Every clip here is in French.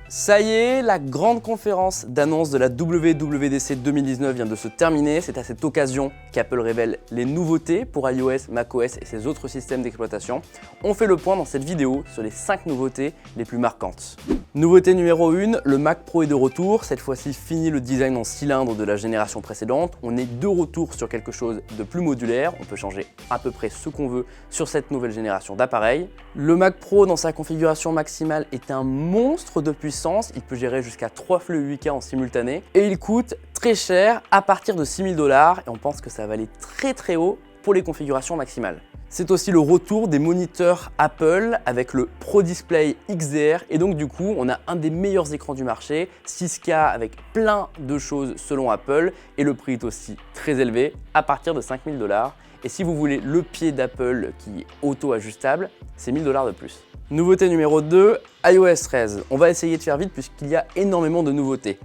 Ça y est, la grande conférence d'annonce de la WWDC 2019 vient de se terminer. C'est à cette occasion qu'Apple révèle les nouveautés pour iOS, macOS et ses autres systèmes d'exploitation. On fait le point dans cette vidéo sur les 5 nouveautés les plus marquantes. Nouveauté numéro 1, le Mac Pro est de retour. Cette fois-ci, fini le design en cylindre de la génération précédente. On est de retour sur quelque chose de plus modulaire. On peut changer à peu près ce qu'on veut sur cette nouvelle génération d'appareils. Le Mac Pro, dans sa configuration maximale, est un monstre de puissance. Il peut gérer jusqu'à 3 flux 8K en simultané et il coûte très cher à partir de 6 000 $ et on pense que ça va aller très haut pour les configurations maximales. C'est aussi le retour des moniteurs Apple avec le Pro Display XDR et donc du coup on a un des meilleurs écrans du marché, 6K avec plein de choses selon Apple et le prix est aussi très élevé à partir de 5 000 $. Et si vous voulez le pied d'Apple qui est auto-ajustable, c'est 1 000 $ de plus. Nouveauté numéro 2, iOS 13. On va essayer de faire vite puisqu'il y a énormément de nouveautés.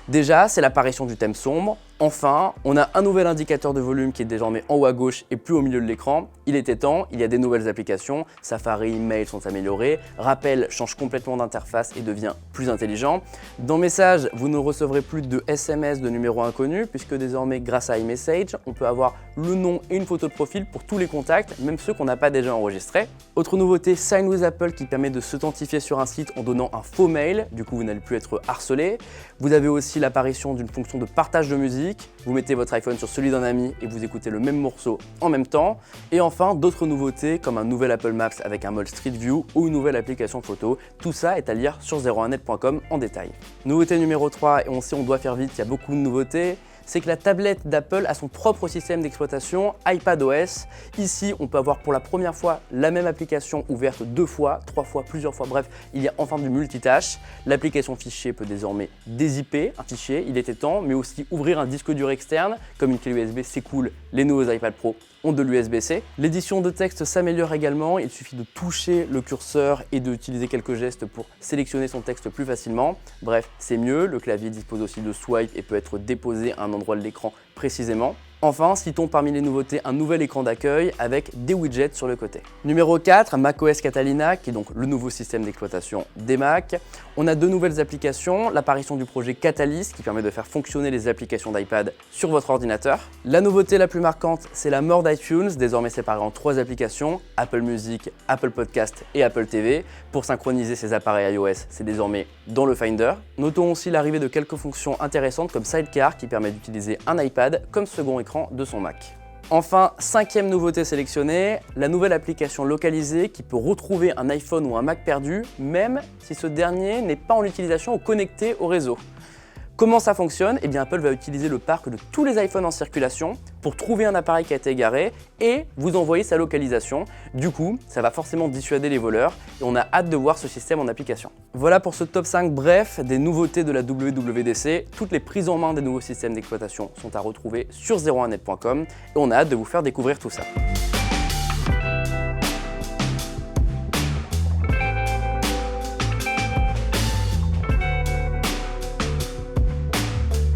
Déjà, c'est l'apparition du thème sombre. Enfin, on a un nouvel indicateur de volume qui est désormais en haut à gauche et plus au milieu de l'écran. Il était temps, il y a des nouvelles applications. Safari, Mail sont améliorés. Rappel change complètement d'interface et devient plus intelligent. Dans Messages, vous ne recevrez plus de SMS de numéros inconnus puisque désormais, grâce à iMessage, on peut avoir le nom et une photo de profil pour tous les contacts, même ceux qu'on n'a pas déjà enregistrés. Autre nouveauté, Sign with Apple qui permet de s'authentifier sur un site en donnant un faux mail. Du coup, vous n'allez plus être harcelé. Vous avez aussi l'apparition d'une fonction de partage de musique. Vous mettez votre iPhone sur celui d'un ami et vous écoutez le même morceau en même temps. Et enfin, d'autres nouveautés comme un nouvel Apple Maps avec un mode Street View ou une nouvelle application photo. Tout ça est à lire sur 01net.com en détail. Nouveauté numéro 3, et on sait on doit faire vite, il y a beaucoup de nouveautés. C'est que la tablette d'Apple a son propre système d'exploitation, iPadOS. Ici, on peut avoir pour la première fois la même application ouverte 2 fois, 3 fois, plusieurs fois, bref, il y a enfin du multitâche. L'application fichier peut désormais dézipper un fichier, il était temps, mais aussi ouvrir un disque dur externe, comme une clé USB, c'est cool, les nouveaux iPad Pro ont de l'USB-C. L'édition de texte s'améliore également, il suffit de toucher le curseur et d'utiliser quelques gestes pour sélectionner son texte plus facilement. Bref, c'est mieux, le clavier dispose aussi de swipe et peut être déposé à un endroit de l'écran précisément. Enfin, citons parmi les nouveautés un nouvel écran d'accueil avec des widgets sur le côté. Numéro 4, macOS Catalina, qui est donc le nouveau système d'exploitation des Mac. On a 2 nouvelles applications, l'apparition du projet Catalyst qui permet de faire fonctionner les applications d'iPad sur votre ordinateur. La nouveauté la plus marquante, c'est la mort d'iTunes, désormais séparée en 3 applications, Apple Music, Apple Podcast et Apple TV. Pour synchroniser ces appareils iOS, c'est désormais dans le Finder. Notons aussi l'arrivée de quelques fonctions intéressantes comme Sidecar qui permet d'utiliser un iPad comme second écran de son Mac. Enfin, 5e nouveauté sélectionnée, la nouvelle application localisée qui peut retrouver un iPhone ou un Mac perdu, même si ce dernier n'est pas en utilisation ou connecté au réseau. Comment ça fonctionne? Eh bien, Apple va utiliser le parc de tous les iPhones en circulation pour trouver un appareil qui a été égaré et vous envoyer sa localisation. Du coup, ça va forcément dissuader les voleurs et on a hâte de voir ce système en application. Voilà pour ce top 5 bref des nouveautés de la WWDC. Toutes les prises en main des nouveaux systèmes d'exploitation sont à retrouver sur 01net.com et on a hâte de vous faire découvrir tout ça.